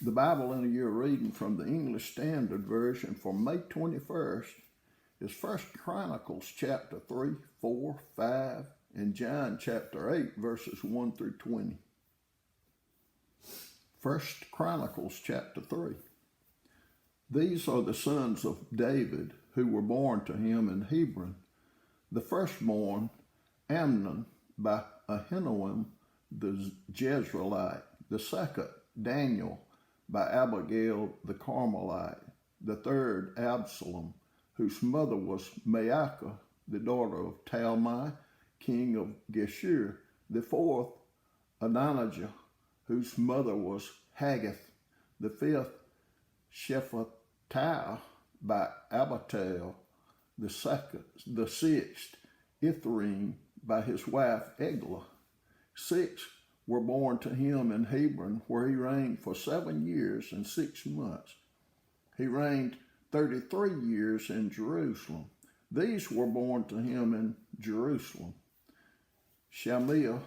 The Bible in a year reading from the English Standard Version for May 21st is 1 Chronicles chapter 3, 4, 5, and John chapter 8 verses 1 through 20. 1 Chronicles chapter 3. These are the sons of David who were born to him in Hebron. The firstborn, Amnon, by Ahinoam the Jezreelite. The second, Daniel, by Abigail the Carmelite. The third, Absalom, whose mother was Maacah, the daughter of Talmai, king of Geshur. The fourth, Adonijah, whose mother was Haggith. The fifth, Shephatiah, by Abital. The sixth, Ithream, by his wife Eglah. 6 were born to him in Hebron, where he reigned for 7 years and 6 months. He reigned 33 years in Jerusalem. These were born to him in Jerusalem: Shemiah,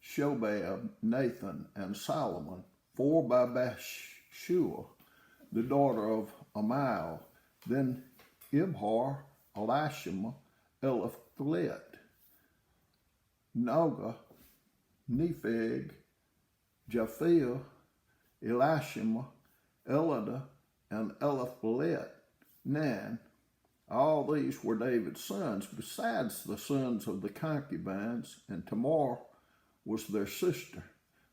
Shobab, Nathan, and Solomon. 4 by Bathshua, the daughter of Amiel. Then Ibhar, Elishama, Eliphelet, Noga, Nepheg, Japhia, Elishama, Elada, and Eliphelet, 9. All these were David's sons, besides the sons of the concubines, and Tamar was their sister.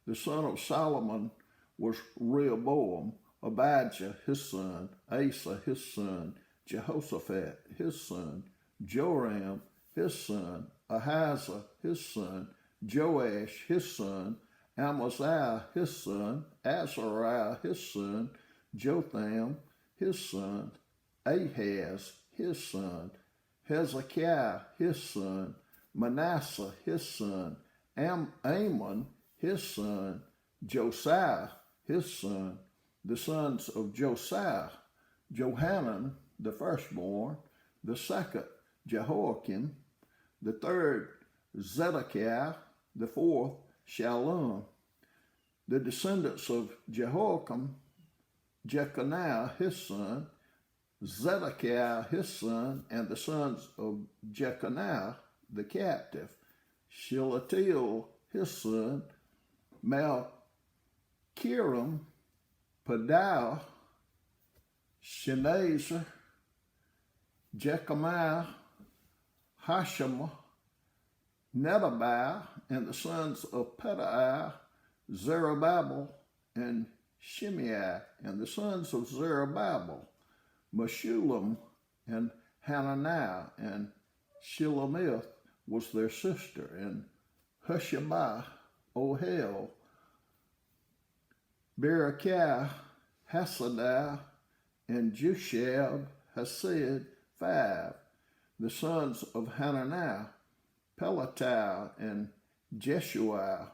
The son of Solomon was Rehoboam, Abijah his son, Asa his son, Jehoshaphat his son, Joram his son, Ahijah his son, Joash his son, Amaziah his son, Azariah his son, Jotham his son, Ahaz his son, Hezekiah his son, Manasseh his son, Amon his son, Josiah his son. The sons of Josiah: Johanan the firstborn, the second, Jehoiakim, the third, Zedekiah, the fourth, Shallum. The descendants of Jehoiakim: Jeconiah his son, Zedekiah his son, and the sons of Jeconiah the captive: Shealtiel his son, Malchiram, Pedaiah, Shenazar, Jechemiah, Hashema, Nedabiah, and the sons of Pedaiah: Zerubbabel and Shimei. And the sons of Zerubbabel: Meshullam and Hananiah, and Shelomith was their sister, and Hushabah, Ohel, Berechiah, Hasadiah, and Jushab, Hesed, 5. The sons of Hananiah: Pelatiah and Jeshua,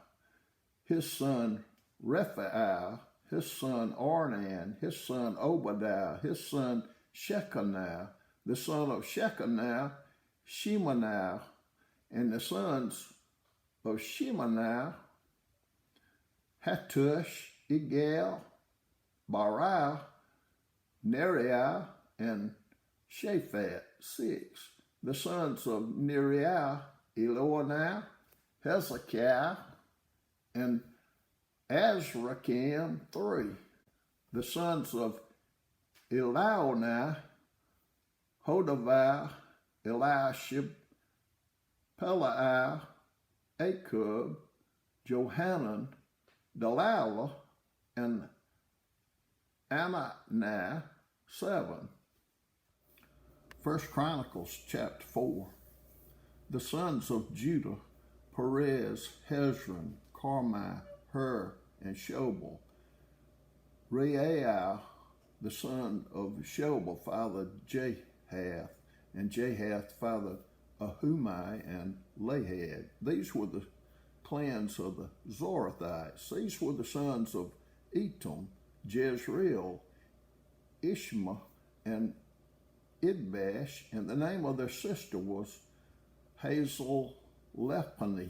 his son Rephaiah, his son Arnan, his son Obadiah, his son Shechaniah, the son of Shechaniah, Shemaniah, and the sons of Shemaniah: Hattush, Igal, Bariah, Neriah, and Shaphat, 6. The sons of Neriah: Eloniah, Hezekiah, and Azrikam, 3. The sons of Elionah: Hodaviah, Eliashib, Pelaiah, Akub, Johanan, Delilah, and Ananiah, 7. 1 Chronicles chapter 4. The sons of Judah: Perez, Hezron, Carmi, Hur, and Shobal. Reaiah, the son of Shobal, fathered Jahath, and Jahath fathered Ahumai and Lahad. These were the clans of the Zorathites. These were the sons of Etam: Jezreel, Ishma, and Idbash, and the name of their sister was Hazel Lephani.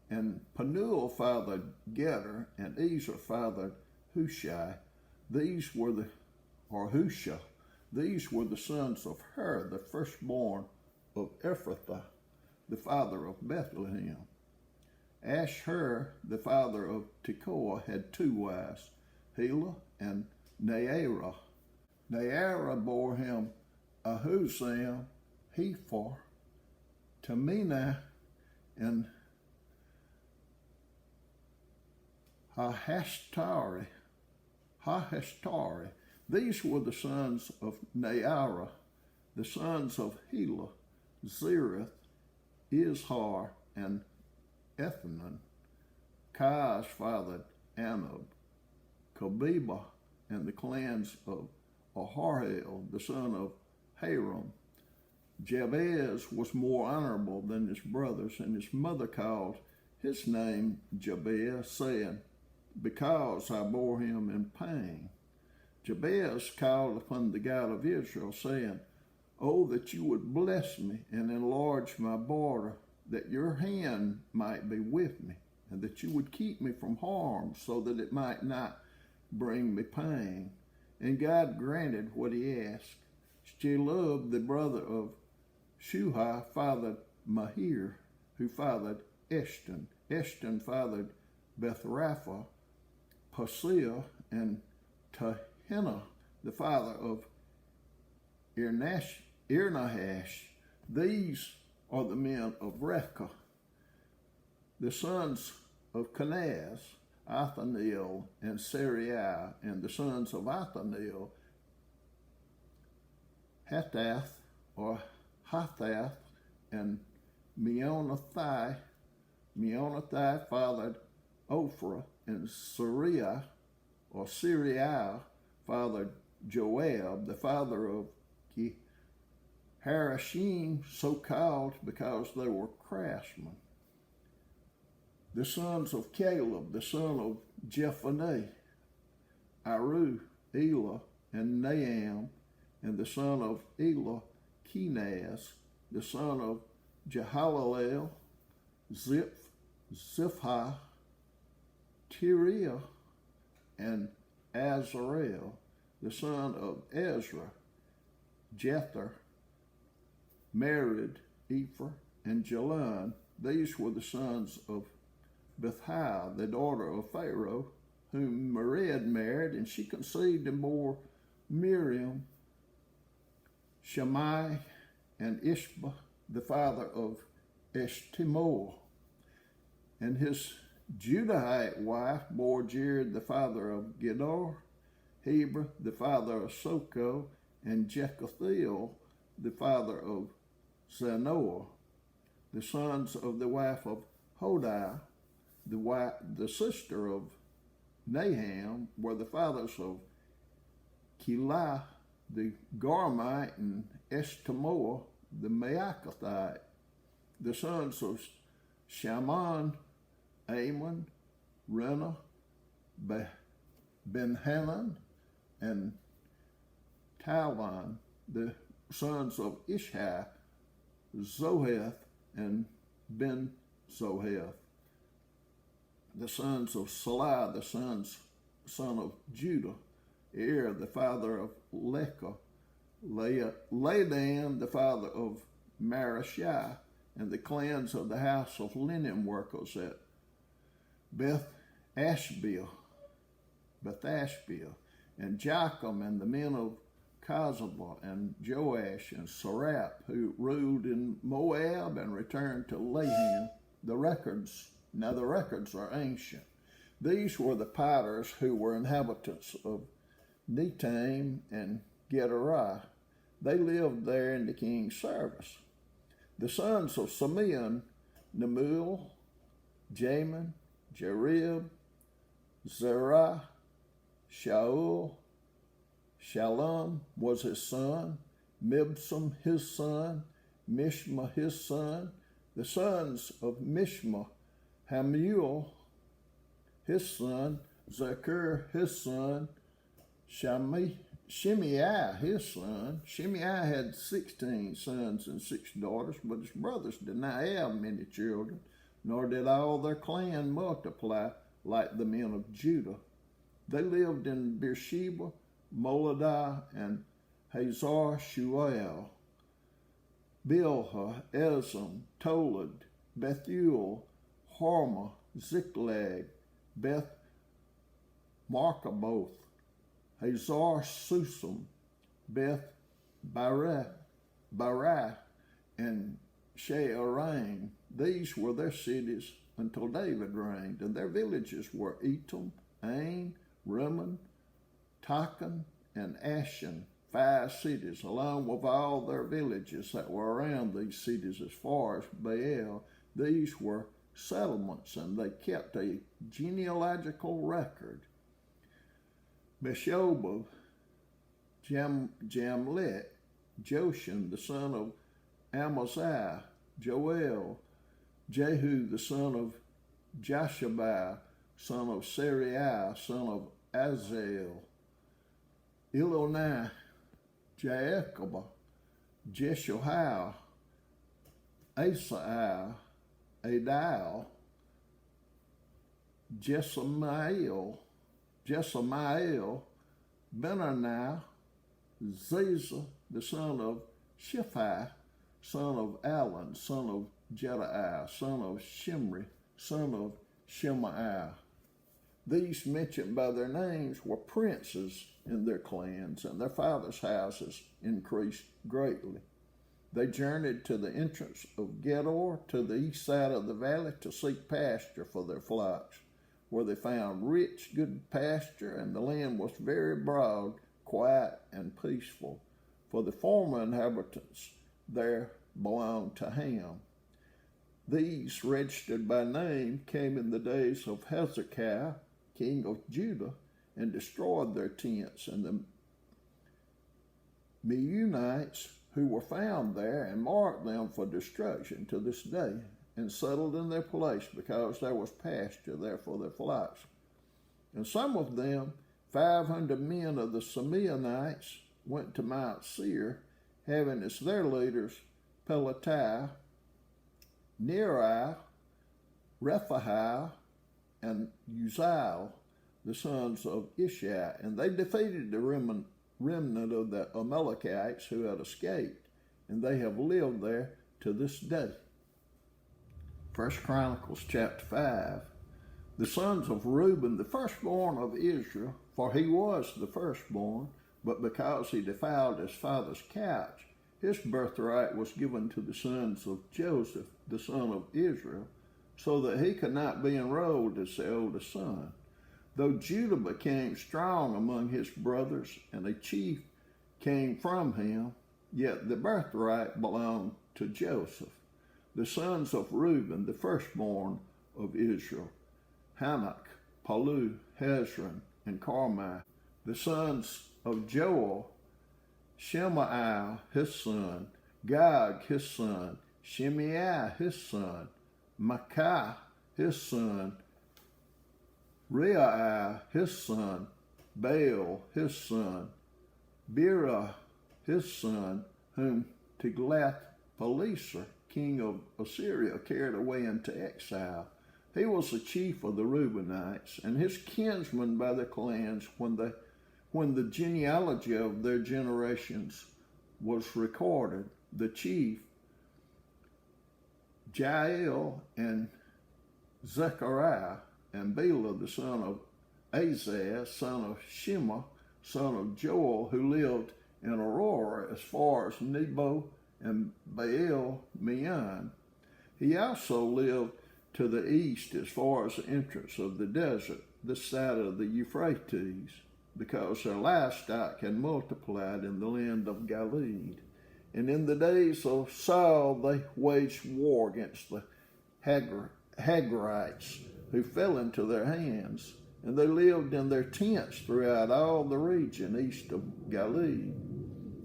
And Penuel fathered Geter, and Ezer fathered Hushai. These were the, or Husha. These were the sons of Hur, the firstborn of Ephrathah, the father of Bethlehem. Ashur, the father of Tekoa, had 2 wives, Helah and Naarah. Naarah bore him Ahuzam, Hephar, Tamina, and Hahashtari. These were the sons of Naarah. The sons of Helah, Zereth, Izhar, and Ethanan. Kaz fathered Anab, Kabeba, and the clans of Aharhel, the son of Haram. Jabez was more honorable than his brothers, and his mother called his name Jabez, saying, because I bore him in pain. Jabez called upon the God of Israel, saying, oh, that you would bless me and enlarge my border, that your hand might be with me, and that you would keep me from harm, so that it might not bring me pain. And God granted what he asked. Shelub, the brother of Shuhai, fathered Mahir, who fathered Eshton. Eshton fathered Bethrapha, Paseah, and Tahinah, the father of Irnahash. These are the men of Rechah. The sons of Kenaz, Othniel and Seriah, and the sons of Othniel, Hathath and Meonothai. Meonothai fathered Ophrah, and Syria fathered Joab, the father of Harashim, so called because they were craftsmen. The sons of Caleb, the son of Jephunneh, Aru, Elah, and Naam, and the son of Elah, Kenaz, the son of Jehalalel, Ziphah, Tiriah, and Azarel, the son of Ezra, Jether, Mered, Ephah, and Jalon. These were the sons of Bethiah, the daughter of Pharaoh, whom Mered married, and she conceived and bore Miriam, Shammai, and Ishbah, the father of Eshtemoa. And his Judahite wife bore Jared, the father of Gedor, Heber, the father of Soko, and Jekuthiel, the father of Zanoah. The sons of the wife of Hodiah, the sister of Naham, were the fathers of Keilah, the Garmite, and Eshtemoa, the Maacathite. The sons of Shammon, Amon, Rena, Ben-Hanan, and Talon. The sons of Ishai, Zoheth, and Ben-Zoheth. The sons of Salah, the son of Judah, the father of Lechah, Ladan, the father of Marashah, and the clans of the house of linen workers at Beth Ashbea, and Jocham, and the men of Kozabah, and Joash, and Sarap, who ruled in Moab and returned to Laham. The records are ancient. These were the potters who were inhabitants of Netaim and Gederah. They lived there in the king's service. The sons of Simeon, Nemuel, Jamin, Jerib, Zerah, Shaul, Shalom was his son, Mibsam his son, Mishma his son. The sons of Mishma, Hamuel his son, Zechur his son, Shimei his son. Shimei had 16 sons and 6 daughters, but his brothers did not have many children, nor did all their clan multiply like the men of Judah. They lived in Beersheba, Moladah, and Hazar Shual, Bilhah, Ezem, Tolad, Bethuel, Hormah, Ziklag, Beth Markaboth, Hazar Susam, Beth Barah, and Shearaim. These were their cities until David reigned, and their villages were Etam, Ain, Rimmon, Takan, and Ashan, 5 cities, along with all their villages that were around these cities as far as Baal. These were settlements, and they kept a genealogical record. Meshobab, Jamlet, Joshan, the son of Amaziah, Joel, Jehu, the son of Jashabai, son of Seriah, son of Azael, Elonai, Jacob, Jeshohai, Asaiah, Adal, Jesamiel, Benaniah, Ziza, the son of Shiphi, son of Alan, son of Jedaiah, son of Shimri, son of Shemaiah. These mentioned by their names were princes in their clans, and their fathers' houses increased greatly. They journeyed to the entrance of Gedor to the east side of the valley to seek pasture for their flocks, where they found rich, good pasture, and the land was very broad, quiet, and peaceful, for the former inhabitants there belonged to Ham. These, registered by name, came in the days of Hezekiah, king of Judah, and destroyed their tents, and the Meunites who were found there, and marked them for destruction to this day, and settled in their place, because there was pasture there for their flocks. And some of them, 500 men of the Simeonites, went to Mount Seir, having as their leaders Pelatiah, Neriah, Rephahiah, and Uzziel, the sons of Ishai, and they defeated the remnant of the Amalekites who had escaped, and they have lived there to this day. 1 Chronicles chapter 5. The sons of Reuben, the firstborn of Israel, for he was the firstborn, but because he defiled his father's couch, his birthright was given to the sons of Joseph, the son of Israel, so that he could not be enrolled as the oldest son. Though Judah became strong among his brothers, and a chief came from him, yet the birthright belonged to Joseph. The sons of Reuben, the firstborn of Israel, Hanok, Palu, Hezron, and Carmi. The sons of Joel, Shemaiah his son, Gog his son, Shimei his son, Micah his son, Reiah his son, Baal his son, Bera his son, whom Tiglath-Pileser, king of Assyria, carried away into exile. He was the chief of the Reubenites, and his kinsmen by their clans when the genealogy of their generations was recorded. The chief, Jael, and Zechariah, and Bela, the son of Azaz, son of Shema, son of Joel, who lived in Aurora as far as Nebo and Baal Meon. He also lived to the east as far as the entrance of the desert, this side of the Euphrates, because their livestock had multiplied in the land of Gilead. And in the days of Saul they waged war against the Hagrites, who fell into their hands, and they lived in their tents throughout all the region east of Gilead.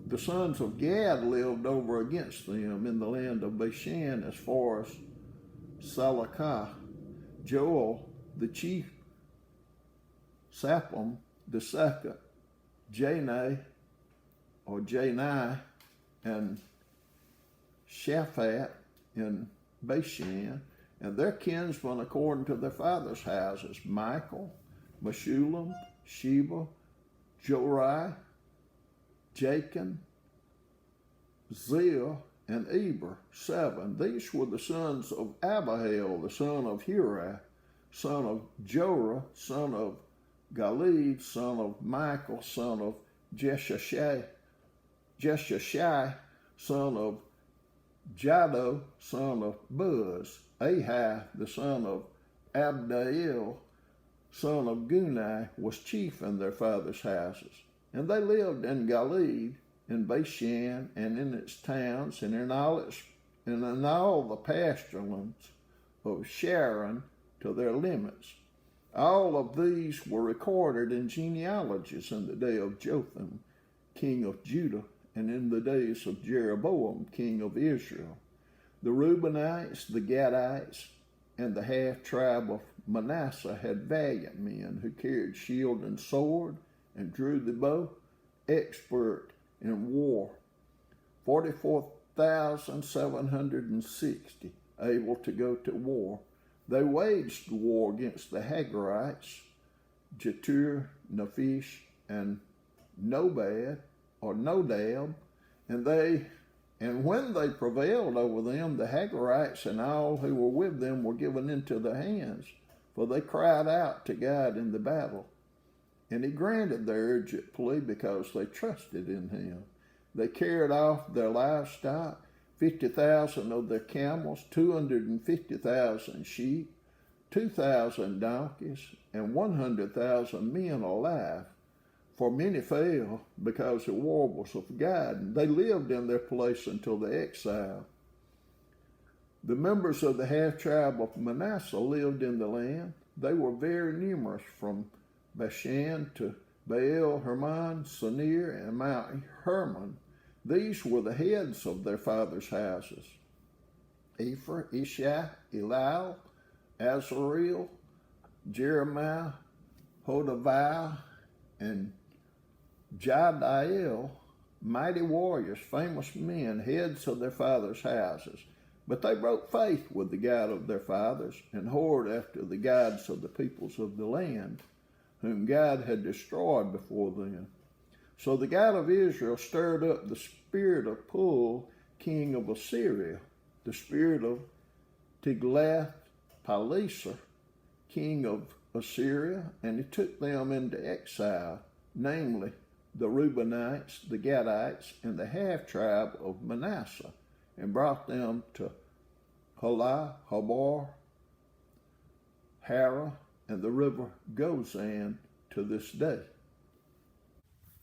The sons of Gad lived over against them in the land of Bashan as far as Salakah. Joel, the chief, Sapam, the second, Janai, and Shaphat in Bashan, and their kinsmen according to their fathers' houses, Michael, Meshullam, Sheba, Jorai, Jachin, Zil, and Eber, 7. These were the sons of Abihail, the son of Huri, son of Jorah, son of Galid, son of Michael, son of Jeshashai, son of Jado, son of Buz, Ahai, the son of Abdiel, son of Gunai, was chief in their fathers' houses. And they lived in Galid, in Bashan, and in its towns, and in all the pasture lands of Sharon to their limits. All of these were recorded in genealogies in the day of Jotham, king of Judah, and in the days of Jeroboam, king of Israel. The Reubenites, the Gadites, and the half-tribe of Manasseh had valiant men who carried shield and sword and drew the bow, expert in war. 44,760 able to go to war. They waged war against the Hagarites, Jetur, Naphish, and Nodab, and when they prevailed over them, the Hagarites and all who were with them were given into their hands, for they cried out to God in the battle. And he granted their urgent plea because they trusted in him. They carried off their livestock, 50,000 of their camels, 250,000 sheep, 2,000 donkeys, and 100,000 men alive. For many fell because the war was of God, and they lived in their place until the exile. The members of the half-tribe of Manasseh lived in the land. They were very numerous, from Bashan to Baal Hermon, Sinir, and Mount Hermon. These were the heads of their fathers' houses: Ephraim, Ishai, Eliel, Azareel, Jeremiah, Hodaviah, and Jadiel, mighty warriors, famous men, heads of their fathers' houses. But they broke faith with the God of their fathers and whored after the gods of the peoples of the land, whom God had destroyed before them. So the God of Israel stirred up the spirit of Pul, king of Assyria, the spirit of Tiglath-Pileser, king of Assyria, and he took them into exile, namely the Reubenites, the Gadites, and the half-tribe of Manasseh, and brought them to Halah, Habor, Hara, and the river Gozan to this day.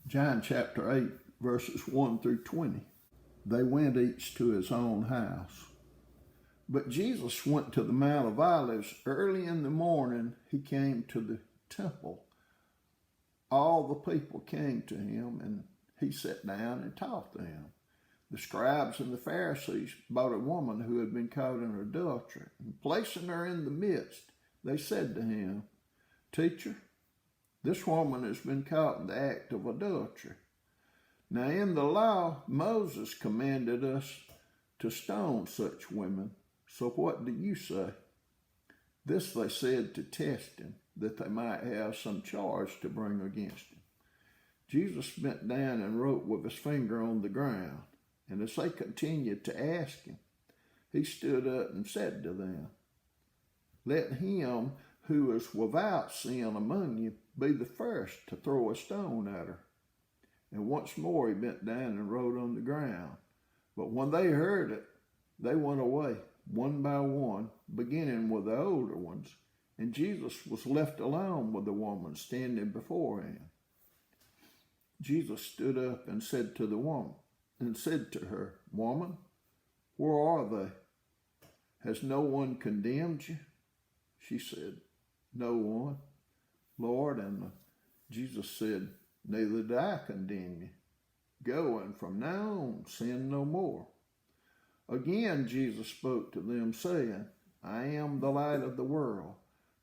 John chapter 8, verses 1 through 20. They went each to his own house. But Jesus went to the Mount of Olives. Early in the morning, he came to the temple. All the people came to him, and he sat down and taught them. The scribes and the Pharisees brought a woman who had been caught in adultery, and placing her in the midst, they said to him, "Teacher, this woman has been caught in the act of adultery. Now in the law, Moses commanded us to stone such women. So what do you say?" This they said to test him, that they might have some charge to bring against him. Jesus bent down and wrote with his finger on the ground. And as they continued to ask him, he stood up and said to them, "Let him who is without sin among you be the first to throw a stone at her." And once more he bent down and wrote on the ground. But when they heard it, they went away, one by one, beginning with the older ones. And Jesus was left alone with the woman standing before him. Jesus stood up and said to the woman, and said to her, "Woman, where are they? Has no one condemned you?" She said, "No one, Lord." And Jesus said, "Neither do I condemn you. Go, and from now on sin no more." Again Jesus spoke to them, saying, "I am the light of the world.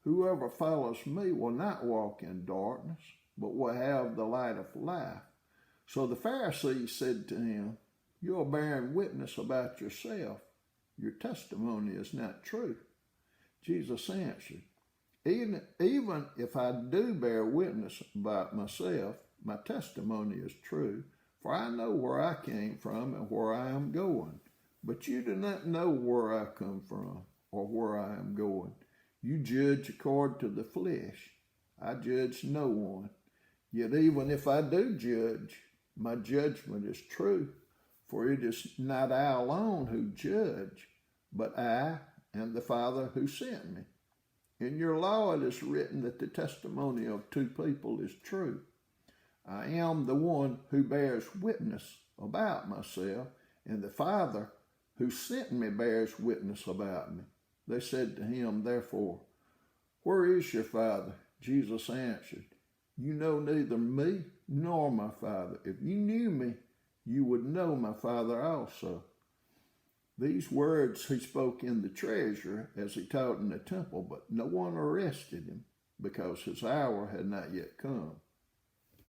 Whoever follows me will not walk in darkness, but will have the light of life." So the Pharisees said to him, "You are bearing witness about yourself. Your testimony is not true." Jesus answered, Even if I do bear witness about myself, my testimony is true, for I know where I came from and where I am going. But you do not know where I come from or where I am going. You judge according to the flesh. I judge no one. Yet even if I do judge, my judgment is true, for it is not I alone who judge, but I and the Father who sent me. In your law it is written that the testimony of two people is true. I am the one who bears witness about myself, and the Father who sent me bears witness about me. They said to him, therefore, where is your Father? Jesus answered, you know neither me nor my Father. If you knew me, you would know my Father also. These words he spoke in the treasury as he taught in the temple, but no one arrested him because his hour had not yet come.